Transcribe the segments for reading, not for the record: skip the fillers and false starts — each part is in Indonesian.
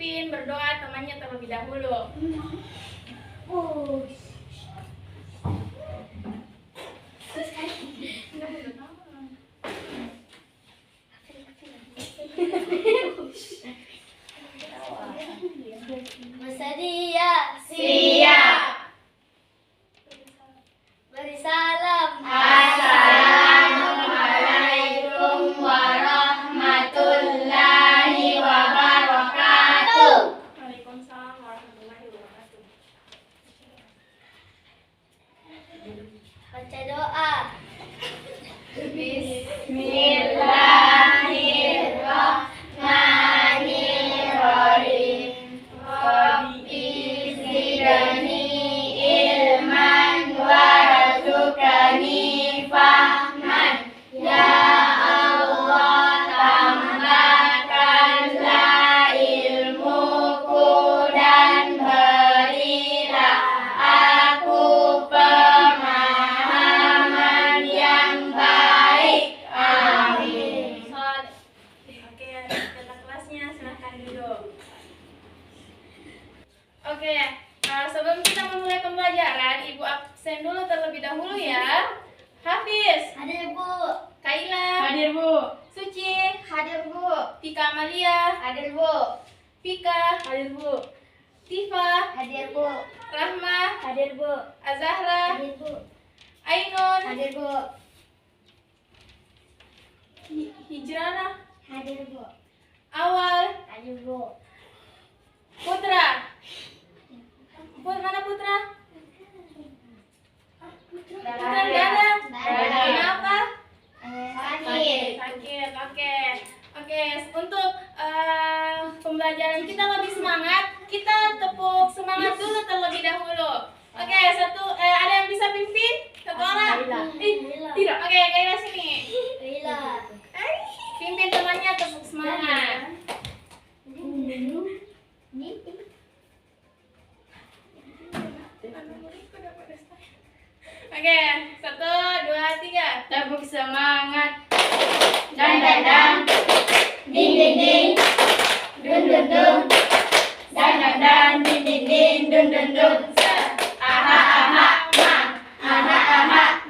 Pimpin berdoa temannya terlebih dahulu. Bersedia. Siap. Beri salam. Assalamualaikum warahmatullahi wabarakatuh. Waalaikumsalam warahmatullahi wabarakatuh. Baca doa. Bismillahirrahmanirrahim. Rabbi zidni ilman warzuqni fahman. Ya Allah, tambahkanlah ilmuku dan berilah aku pemahaman yang baik. Amin. Oke, kata kelasnya silahkan duduk. Oke, sebelum kita memulai pembelajaran, Ibu absen dulu terlebih dahulu ya. Hafiz, Hadir Bu. Kaila, hadir Bu. Suci, Hadir Bu. Tika Amalia, Hadir Bu. Pika, hadir Bu. Tifa, Hadir Bu. Rahma, Hadir Bu. Azahra, Hadir Bu. Ainun, Hadir Bu. Hijrana, Hadir Bu. Awal, Hadir Bu. Putra. Mana Putra? Putra dalam. Kenapa? Sakit. Sakit. Oke. Untuk pembelajaran kita lebih semangat, kita tepuk semangat dulu terlebih dahulu. Oke, ada yang bisa pimpin? Satu orang? Tidak. Oke, Kaila sini. Kaila. Pimpin temannya, tepuk semangat. Oke, 1, 2, 3. Tepuk semangat. Dan dan dan. Ding ding ding. Dun dun dun. Dan dan dan. Ding ding ding. Dun dun dun. Aha aha ma. Aha aha ma.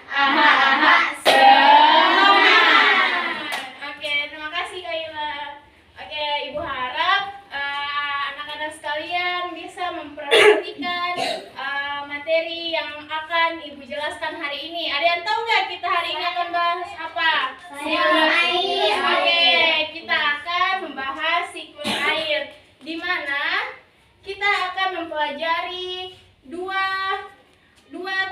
Aha aha semangat. Oke, terima kasih Kaila. Oke, Ibu harap anak-anak sekalian bisa memperhatikan materi yang akan Ibu jelaskan hari ini. Ada yang tahu nggak kita hari ini akan bahas apa? Siklus air. Oke, kita akan membahas siklus air, di mana kita akan mempelajari dua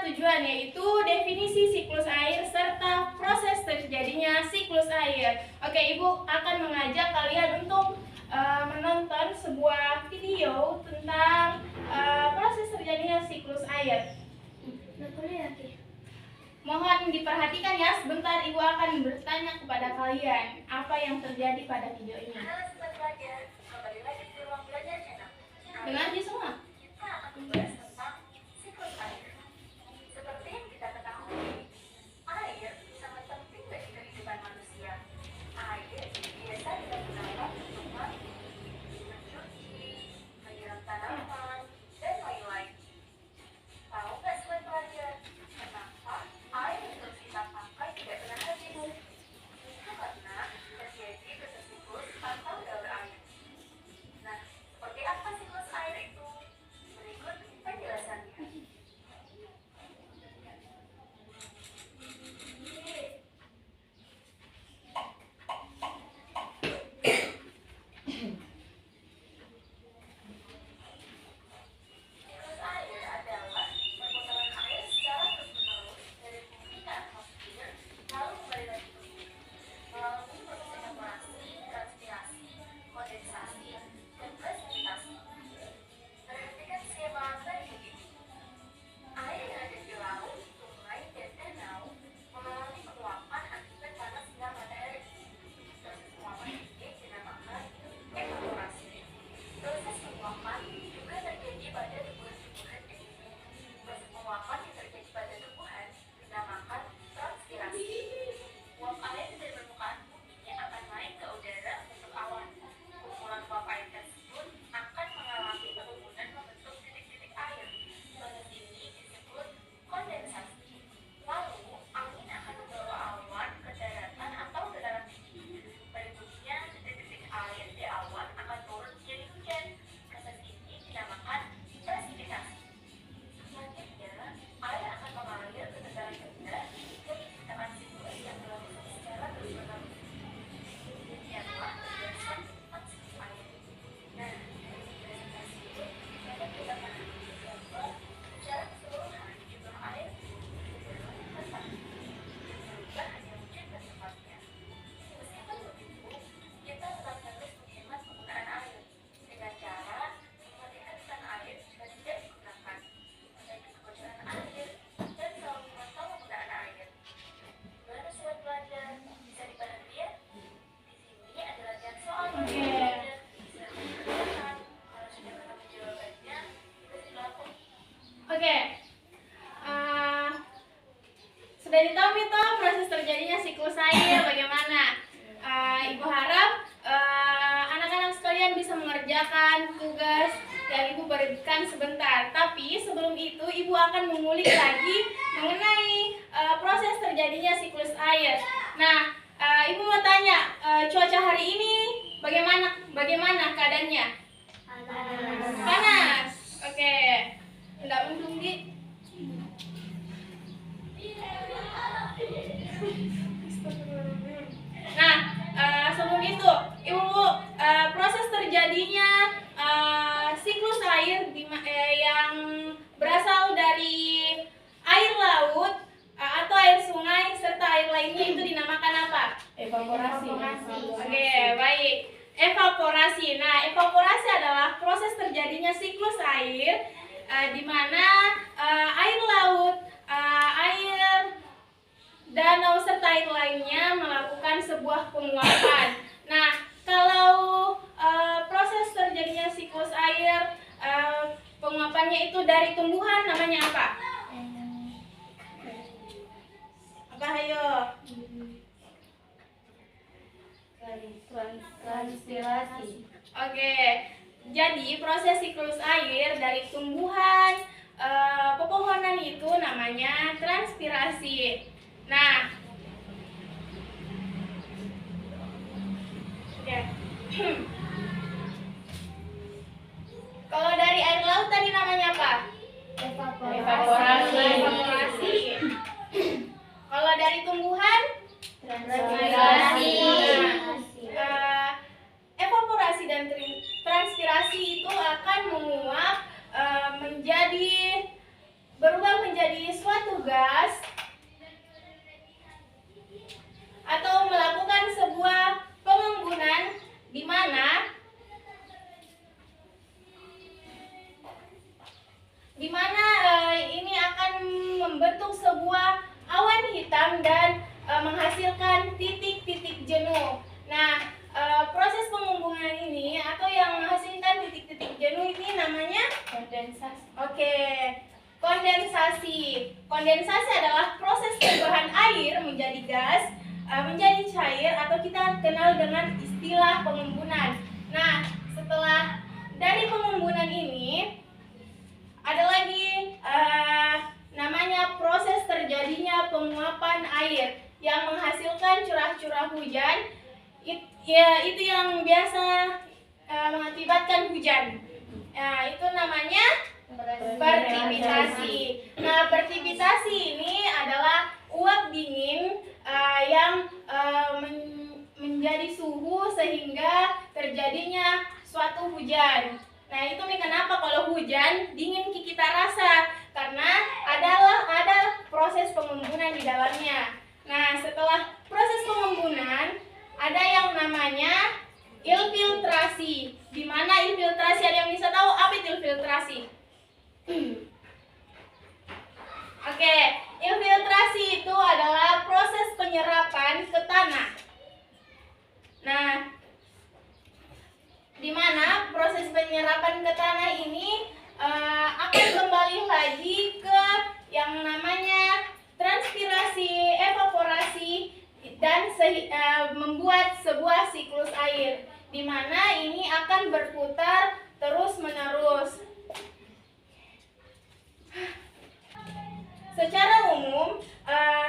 tujuan, yaitu definisi siklus air serta proses terjadinya siklus air. Oke, Ibu akan mengajak kalian untuk menonton sebuah video tentang proses terjadinya siklus air. Mohon diperhatikan ya, sebentar Ibu akan bertanya kepada kalian apa yang terjadi pada video ini. Dengar aja semua. bisa mengerjakan tugas yang Ibu berikan sebentar. Tapi sebelum itu Ibu akan mengulik lagi mengenai proses terjadinya siklus air. Nah, Ibu mau tanya, cuaca hari ini bagaimana keadaannya? Panas. Oke. Tidak mendung di. Nah, sebelum itu, Ibu, proses terjadinya siklus air yang berasal dari air laut atau air sungai serta air lainnya itu dinamakan apa? Evaporasi. Oke, baik. Evaporasi. Nah, evaporasi adalah proses terjadinya siklus air di mana air laut, air danau serta air lainnya melakukan sebuah penguapan. Nah, kalau proses terjadinya siklus air penguapannya itu dari tumbuhan namanya apa? Apa ayo? Transpirasi. Oke. Jadi proses siklus air dari tumbuhan pepohonan itu namanya transpirasi. Nah, oke. Kalau dari air laut tadi namanya apa? Evaporasi. Evaporasi. Kalau dari tumbuhan? Transpirasi. Nah, evaporasi dan transpirasi itu akan menguap berubah menjadi suatu gas atau melakukan sebuah pengembunan di mana ini akan membentuk sebuah awan hitam dan menghasilkan titik-titik jenuh. Nah, proses pengembunan ini atau yang menghasilkan titik-titik jenuh ini namanya Kondensasi. Oke, kondensasi. Kondensasi adalah proses perubahan air menjadi gas, menjadi cair atau kita kenal dengan istilah pengembunan. Nah, setelah dari pengembunan ini ada lagi namanya proses terjadinya penguapan air yang menghasilkan curah-curah hujan. Itu yang biasa mengakibatkan hujan. Nah, itu namanya pertipitasi. Nah, pertipitasi ini adalah uap dingin yang menjadi suhu sehingga terjadinya suatu hujan. Nah, itu nih kenapa kalau hujan dingin kita rasa karena ada proses pengembunan di dalamnya. Nah, setelah proses pengembunan ada yang namanya infiltrasi. Di mana infiltrasi, ada yang bisa tahu apa itu infiltrasi? Oke, infiltrasi itu adalah proses penyerapan ke tanah. Nah, di mana proses penyerapan ke tanah ini akan kembali lagi ke yang namanya transpirasi, evaporasi, dan membuat sebuah siklus air, di mana ini akan berputar terus-menerus. Secara umum,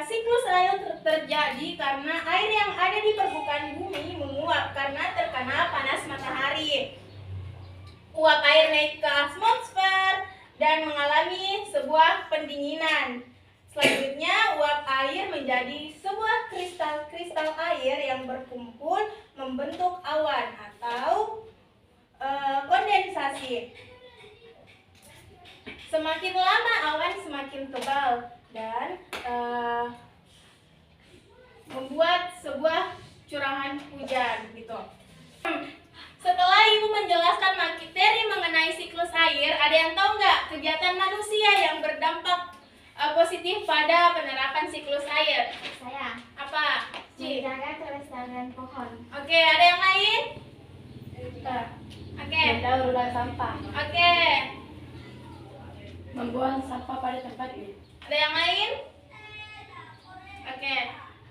siklus air terjadi karena air yang ada di permukaan bumi menguap karena terkena panas matahari. Uap air naik ke atmosfer dan mengalami sebuah pendinginan. Selanjutnya, uap air menjadi sebuah kristal-kristal air yang berkumpul membentuk awan atau kondensasi. Semakin lama awan semakin tebal dan membuat sebuah curahan hujan gitu. Setelah Ibu menjelaskan materi mengenai siklus air, ada yang tahu nggak kegiatan manusia yang berdampak positif pada penerapan siklus air? Saya Apa? Ci? menjaga kelestarian pohon. Oke, ada yang lain? Oke. Mendaur ulang sampah. Oke. Membuang sampah pada tempatnya. Ada yang lain? Oke.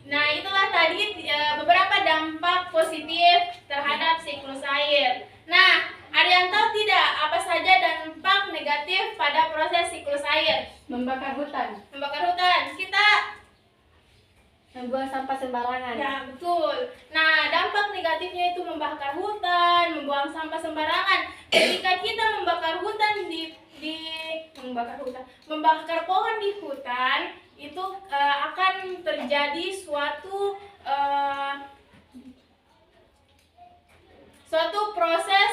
Nah, itulah tadi beberapa dampak positif terhadap siklus air. Nah, ada yang tahu tidak apa saja dampak negatif pada proses siklus air? Membakar hutan. Membakar hutan. Kita Membuang sampah sembarangan. ya betul. Nah, dampak negatifnya itu membakar hutan, membuang sampah sembarangan. Ketika kita membakar hutan membakar pohon di hutan, itu akan terjadi suatu proses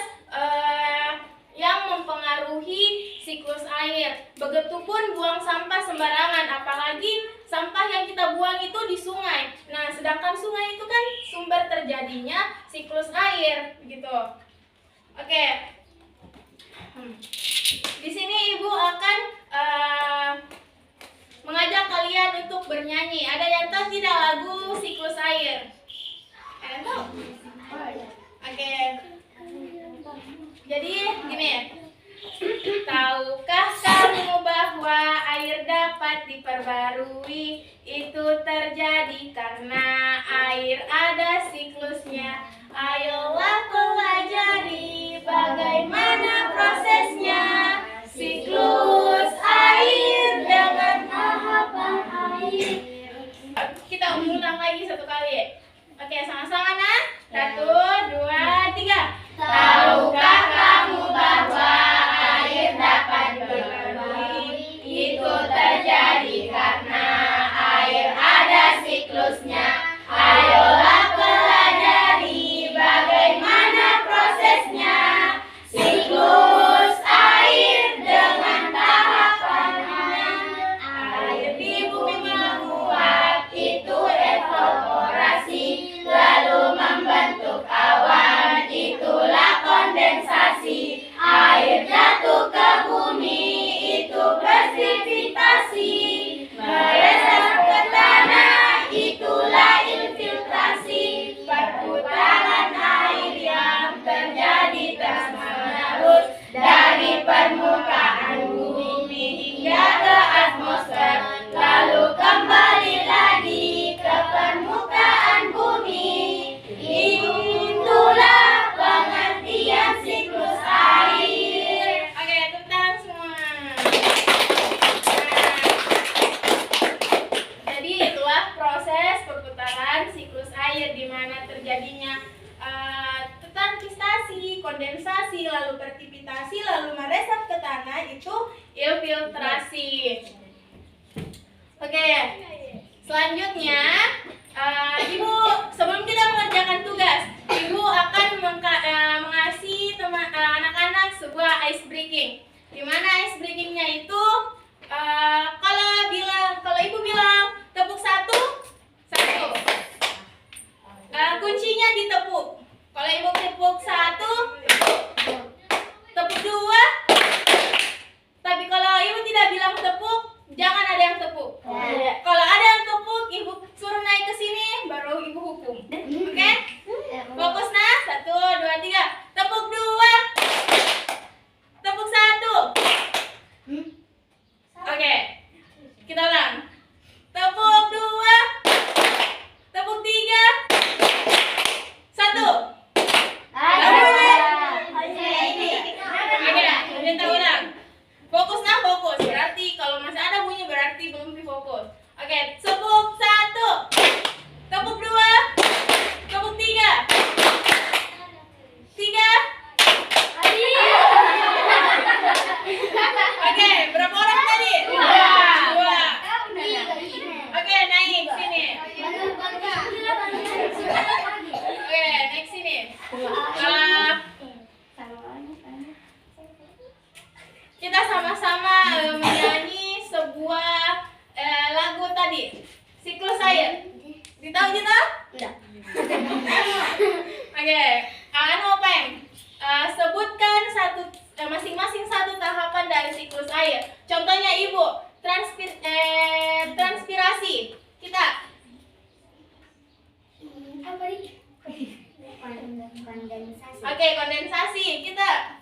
yang mempengaruhi siklus air. Begitupun buang sampah sembarangan, apalagi sampah yang kita buang itu di sungai. Nah, sedangkan sungai itu kan sumber terjadinya siklus air, begitu. Oke. Di sini Ibu akan mengajak kalian untuk bernyanyi. Ada yang tahu tidak lagu siklus air? Ada yang tahu? Oke. Jadi gini, tahukah kamu bahwa air dapat diperbarui? Itu terjadi karena air ada siklusnya. Ayolah pelajari bagaimana prosesnya. Siklus air dengan tahapan air. Kita ulang lagi satu kali. Oke, sama-sama nah. 1, 2, 3. Tahukah kamu bahwa air dapat diperbarui? Itu terjadi karena air ada siklusnya. Ayolah pelajari bagaimana prosesnya. Siklus air dengan tahapannya. Air di bumi menguap, itu evaporasi, lalu membentuk awan, itulah kondensasi. Air jatuh ke bumi, itu presipitasi. Meresap ke tanah, itulah infiltrasi. Perputaran air yang terjadi terus-menerus dari permukaan bumi hingga ke atmosfer, lalu kembali lagi ke permukaan bumi. Itulah pengertian siklus air. Oke, tepuk tangan semua. Jadi itulah proses perputaran siklus air di mana terjadinya transistasi, kondensasi, lalu precipitasi, lalu meresap ke tanah, itu infiltrasi. Oke, selanjutnya Ibu, sebelum kita mengerjakan tugas, Ibu akan mengasih anak-anak sebuah ice breaking. Di mana ice breakingnya itu kalau Ibu bilang tepuk satu, kuncinya ditepuk. Kalau Ibu tepuk satu, tepuk dua. Tapi kalau Ibu tidak bilang tepuk, jangan ada yang tepuk. Kalau ada yang tepuk, Ibu suruh naik ke sini, baru Ibu hukum. Oke? Fokus nah, 1, 2, 3. Tepuk dua. Tepuk satu. Oke. Kita ulang. Tepuk dua. Tepuk tiga. 1. Oke, kita ulang. Fokus nah, fokus. Berarti kalau masih ada bunyi berarti belum difokus. Oke, tepuk satu. Tepuk dua. Tepuk tiga. 3. Oke, berapa orang tadi? 2. Oke, naik sini. Oke, naik sini. Kita sama-sama menyanyi sebuah lagu tadi, siklus air. Ditahu kita? Tidak. Oke, Openg, sebutkan masing-masing satu tahapan dari siklus air. Contohnya Ibu, transpirasi. Kita. Kondensasi. Oke, kondensasi. Kita.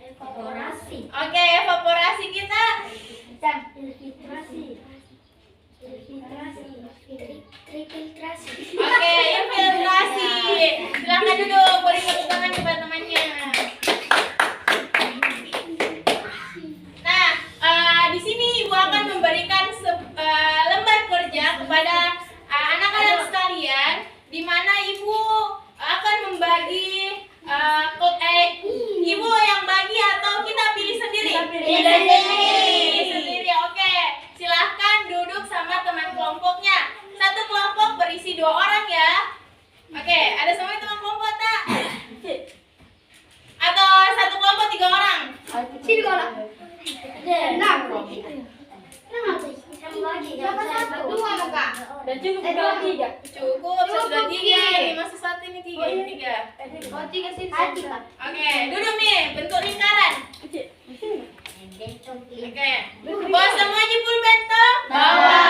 Evaporasi. Oke, evaporasi kita. Filtrasi. Filtrasi. Oke, infiltrasi. Silakan duduk, beri tepuk tangan kepada temannya. Nah, di sini Ibu akan memberikan lembar kerja kepada anak-anak sekalian, di mana Ibu akan membagi Ibu yang bagi atau kita pilih sendiri? Pilih sendiri. Oke, silahkan duduk sama teman kelompoknya. Satu kelompok berisi 2 orang ya. Oke, ada semua teman kelompok tak? Atau satu kelompok 3 orang? Sini kau nak. Dapat satu. Dua muka. Dan cukup dua tiga. Cukup, sudah 3. Ini masih 1, ini 3. Ini 3. Oh, tiga sini. Oke, duduk nih, bentuk lingkaran. Oke, bawa semuanya pulpen toh? Bawa.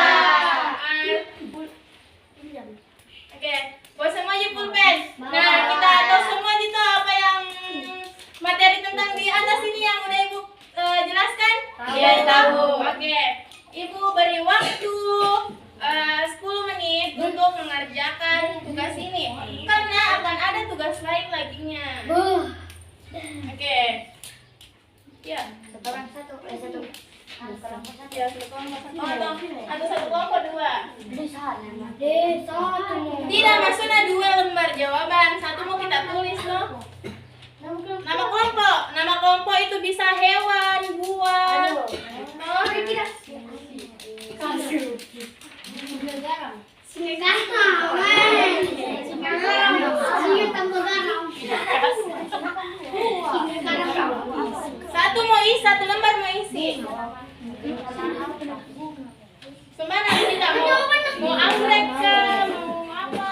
Oke, bawa semuanya pulpen. Nah, kita tahu semua itu apa yang materi tentang di atas ini yang udah Ibu jelaskan? Iya, tahu. Oke, Ibu beri waktu 10 menit untuk mengerjakan tugas ini, karena akan ada tugas lain laginya. Oke. Ya. Orang satu. Ya, satu kelompok satu. Atau satu kelompok 2. Tidak, maksudnya 2 lembar jawaban. Satu mau kita tulis loh. Nama kelompok itu bisa hewan, buah. Oh, satu mau isi, 1 lembar mau isi. Kemana kita mau anggrek ke mau apa?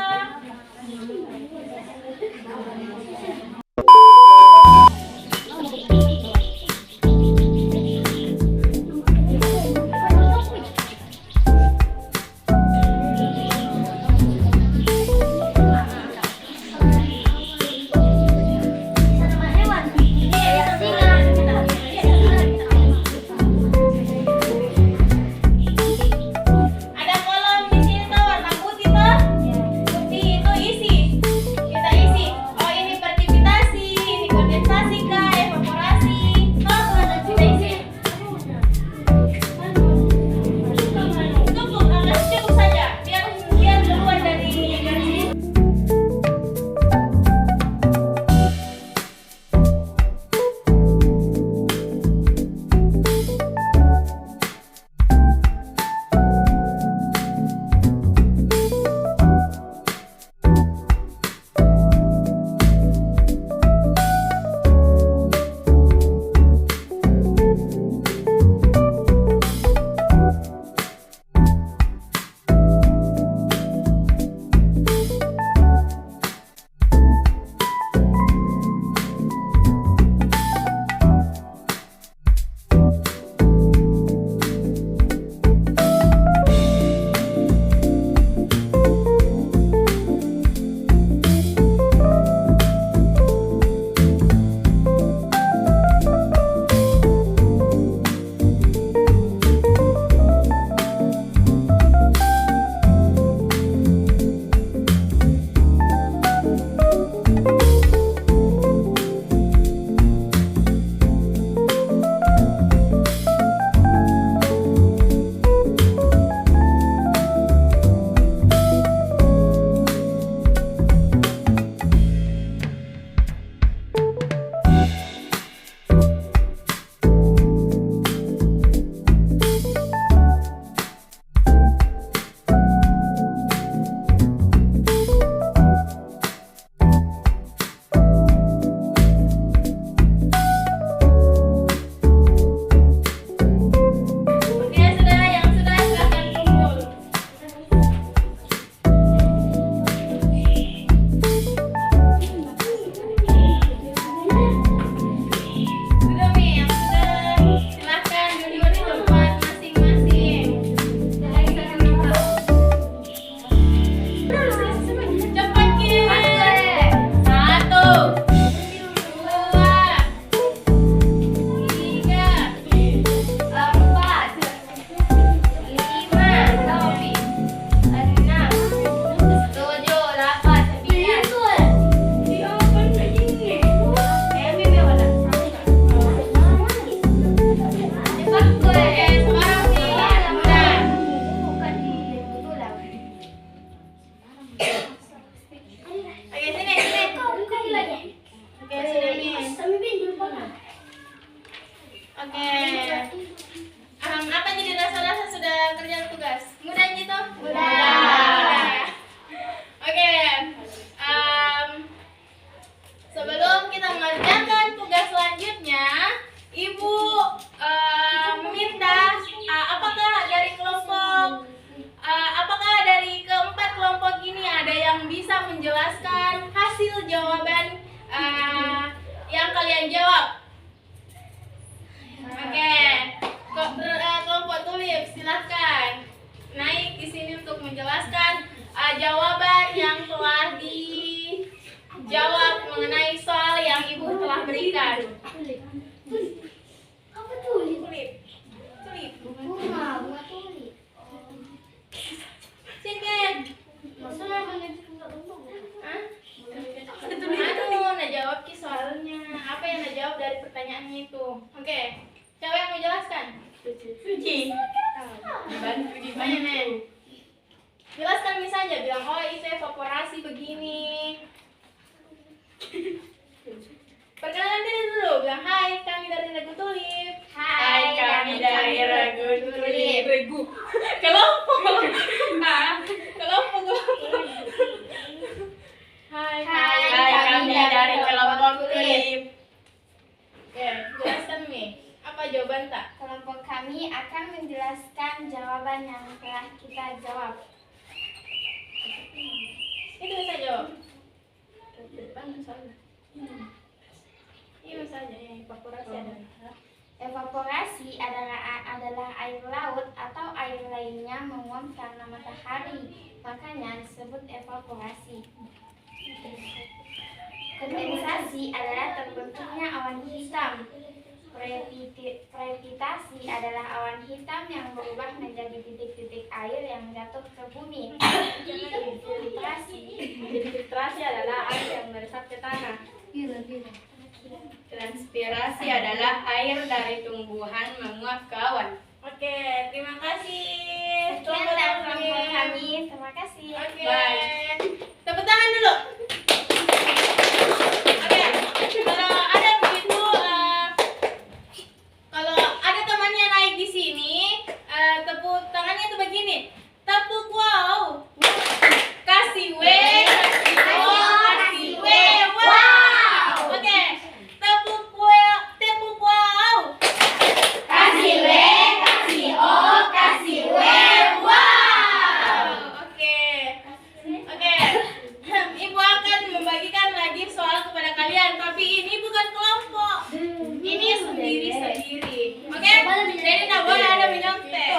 jawaban yang kalian jawab. Oke, kelompok tulip silahkan naik di sini untuk menjelaskan jawaban yang telah dijawab mengenai soal yang ibu telah berikan. Apa tulip? Tulip, tulip. Bunga tulip. Sini. Masalah menunjukkan Hah? Anu, nah jawab ki soalnya. Apa yang nah jawab dari pertanyaannya itu? Oke, siapa yang mau jelaskan? Suci. Bantu gimana nih? Jelaskan misalnya, bilang oh itu evaporasi begini. Perkenalan diri dulu, bilang hai kami dari Regu Tulip. Hai, kami dari Regu Tulip. Regu. Kelompok. Kelompok. Hai, kami dari kelompok Tulip. Oke, jelaskan nih. Apa jawaban tak? Kelompok kami akan menjelaskan jawaban yang telah kita jawab. Itu bisa jawab. Depan misalnya. Iya misalnya evaporasi adalah. Evaporasi adalah air laut atau air lainnya menguap karena matahari, makanya disebut evaporasi. Kondensasi adalah terbentuknya awan hitam. Precipitation adalah awan hitam yang berubah menjadi titik-titik air yang jatuh ke bumi. Filtrasi adalah air yang meresap ke tanah. Transpirasi adalah air dari tumbuhan menguap ke awan. Oke, terima kasih. Sekian dari kelompok kami. Terima kasih. Oke. Bye. Tepuk tangan dulu. Oke, kalau ada begitu, kalau ada temannya naik di sini, tepuk tangannya tuh begini. Tepuk wow. Kasih W, kasih O, kasih W, wow. Oke, tepuk wow. Kasih W, kasih O, kasih W, wow. Oke. Ibu akan membagikan lagi soal kepada kalian, tapi ini bukan kelompok. Ini sendiri-sendiri. Oke? Jadi tak boleh ada minum teh.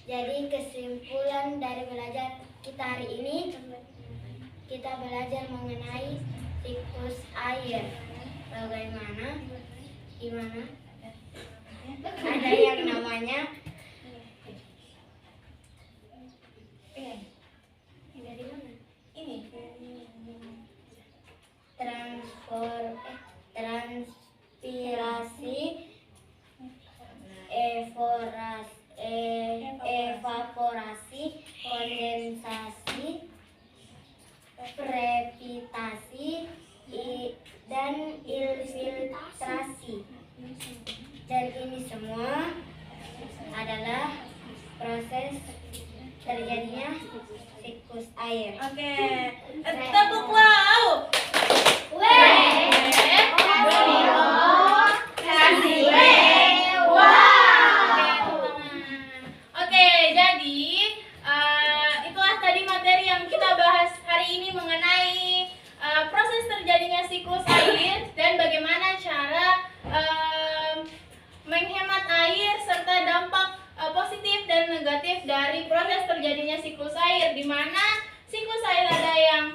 Jadi kesimpulan dari belajar kita hari ini, kita belajar mengenai siklus air. Gimana? Ada yang namanya dari mana? Ini transpirasi, evaporasi, kondensasi, previtasi, dan infiltrasi. Dan ini semua adalah proses terjadinya siklus air. Oke, tepuk wow. Oke, jadi itulah tadi materi yang kita bahas hari ini mengenai proses terjadinya siklus air dan bagaimana cara menghemat air serta dampak positif dan negatif dari proses terjadinya siklus air, di mana siklus air ada yang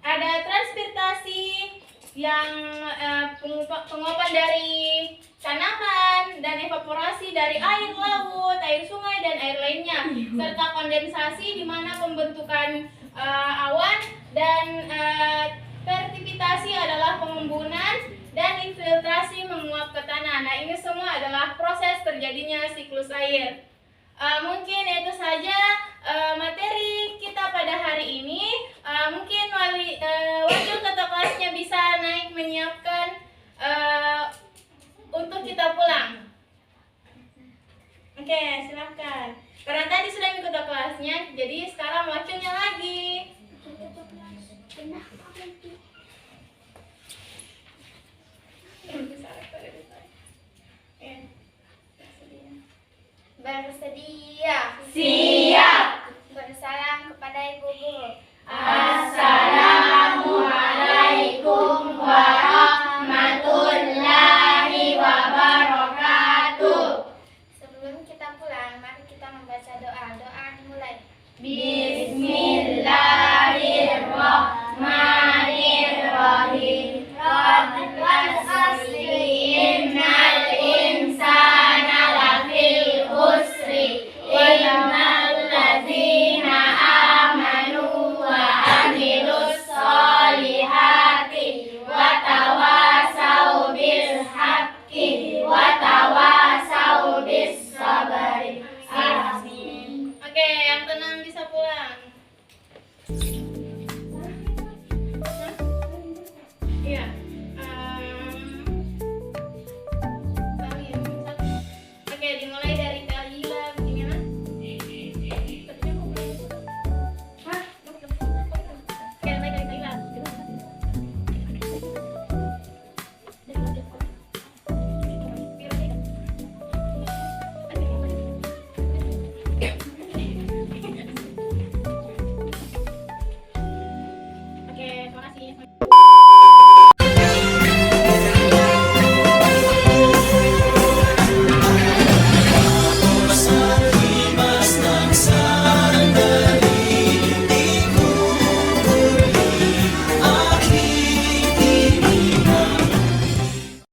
ada transpirasi yang penguapan dari tanaman dan evaporasi dari air laut, air sungai dan air lainnya, serta kondensasi di mana pembentukan awan, dan precipitation adalah pengembunan, dan infiltrasi menguap ke tanah. Nah, ini semua adalah proses terjadinya siklus air. Mungkin itu saja materi kita pada hari ini. Mungkin wakil ketua kelasnya bisa naik menyiapkan untuk kita pulang. Oke, silahkan. Karena tadi sudah ketua kelasnya, jadi sekarang wakilnya lagi. Bersedia. Siap.